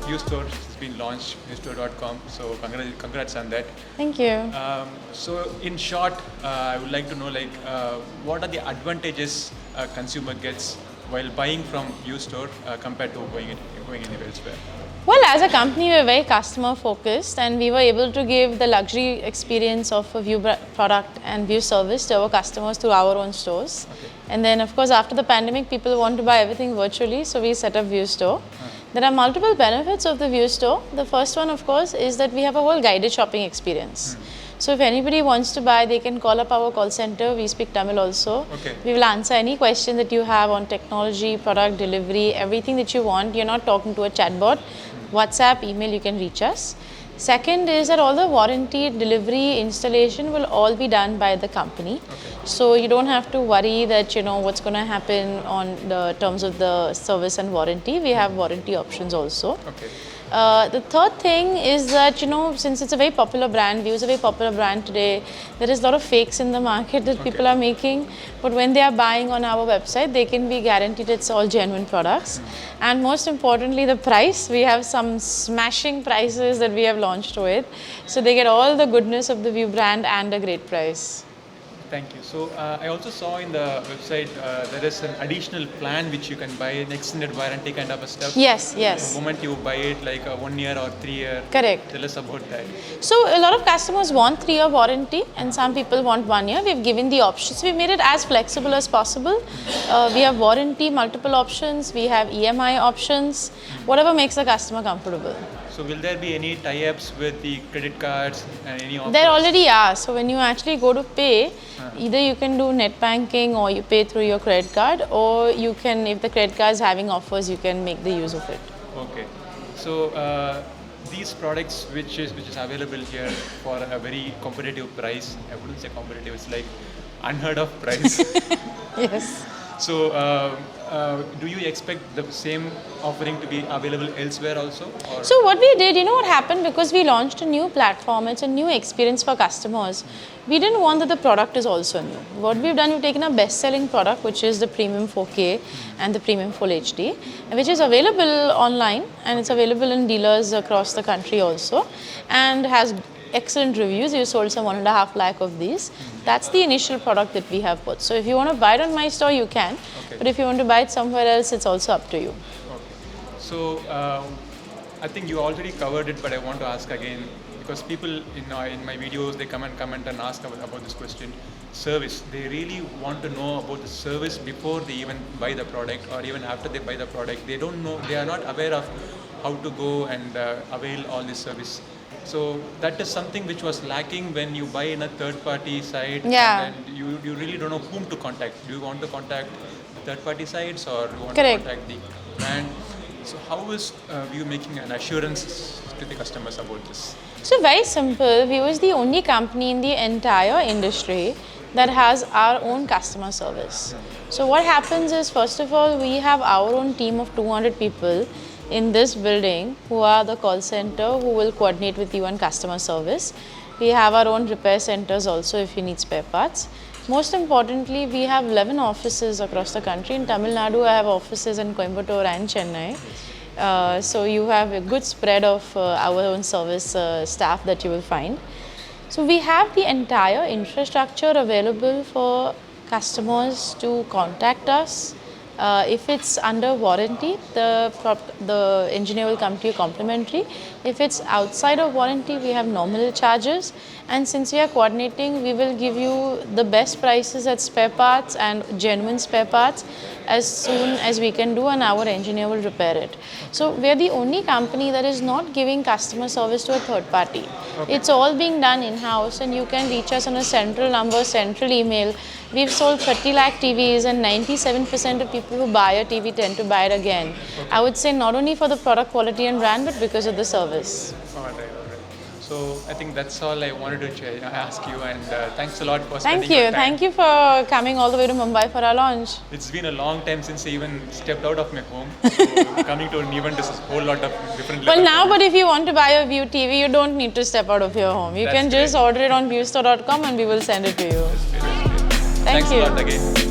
View Store has been launched, viewstore.com. So congrats on that. Thank you. So in short, I would like to know what are the advantages a consumer gets while buying from View Store compared to going anywhere elsewhere? Well, as a company, we're very customer focused, and we were able to give the luxury experience of a View product and View service to our customers through our own stores. Okay. And then, of course, after the pandemic, people want to buy everything virtually, so we set up View Store. There are multiple benefits of the View Store. The first one, of course, is that we have a whole guided shopping experience. So if anybody wants to buy, they can call up our call center. We speak Tamil also. Okay. We will answer any question that you have on technology, product delivery, everything that you want. You're not talking to a chatbot. WhatsApp, email, you can reach us. Second is that all the warranty, delivery, installation will all be done by the company. Okay. So you don't have to worry that what's going to happen on the terms of the service and warranty. We have warranty options also. Okay. The third thing is that, since it's a very popular brand, View is a very popular brand today, there is a lot of fakes in the market that people are making. But when they are buying on our website, they can be guaranteed it's all genuine products. And most importantly, the price. We have some smashing prices that we have launched with. So they get all the goodness of the View brand and a great price. Thank you. So I also saw in the website there is an additional plan which you can buy, an extended warranty kind of a stuff. Yes. The moment you buy it, like a 1 year or 3 year. Correct. Tell us about that. So a lot of customers want 3-year warranty and some people want 1 year. We've given the options. We've made it as flexible as possible. We have warranty, multiple options. We have EMI options, whatever makes the customer comfortable. So will there be any tie-ups with the credit cards and any offers? There already are. So when you actually go to pay, either you can do net banking or you pay through your credit card, or you can, if the credit card is having offers, you can make the use of it. Okay. So these products which is available here for a very competitive price, I wouldn't say competitive, it's like unheard of price. Yes. So do you expect the same offering to be available elsewhere also? Or? So what we did, what happened, because we launched a new platform, it's a new experience for customers. We didn't want that the product is also new. What we've done, we've taken a best-selling product, which is the Premium 4K and the Premium Full HD, which is available online and it's available in dealers across the country also, and has excellent reviews. We sold some 1.5 lakh of these. That's the initial product that we have put. So if you want to buy it on my store, you can. Okay. But if you want to buy it somewhere else, it's also up to you. Okay. So I think you already covered it, but I want to ask again, because people in my videos, they comment and ask about this question. Service. They really want to know about the service before they even buy the product, or even after they buy the product. They don't know, they are not aware of how to go and avail all this service. So that is something which was lacking when you buy in a third-party site. Yeah. And then you really don't know whom to contact. Do you want to contact third-party sites, or do you want Correct. to contact the brand? So how is View making an assurance to the customers about this? So very simple. View is the only company in the entire industry that has our own customer service. So what happens is, first of all, we have our own team of 200 people in this building who are the call center, who will coordinate with you on customer service. We have our own repair centers also if you need spare parts. Most importantly, we have 11 offices across the country. In Tamil Nadu, I have offices in Coimbatore and Chennai. So you have a good spread of our own service staff that you will find. So we have the entire infrastructure available for customers to contact us. If it's under warranty, the engineer will come to you complimentary. If it's outside of warranty, we have nominal charges. And since we are coordinating, we will give you the best prices at spare parts and genuine spare parts as soon as we can do, and our engineer will repair it. So we are the only company that is not giving customer service to a third party. Okay. It's all being done in-house, and you can reach us on a central number, central email. We've sold 30 lakh TVs, and 97% of people who buy a TV tend to buy it again. Okay. I would say not only for the product quality and brand, but because of the service. All right. So I think that's all I wanted to ask you, and thanks a lot for spending your time. Thank you for coming all the way to Mumbai for our launch. It's been a long time since I even stepped out of my home. So coming to an event is a whole lot of different. Well, now, but if you want to buy a View TV, you don't need to step out of your home. You That's can just great. order it on viewstore.com and we will send it to you. That's great. Thank Thanks you. a lot again.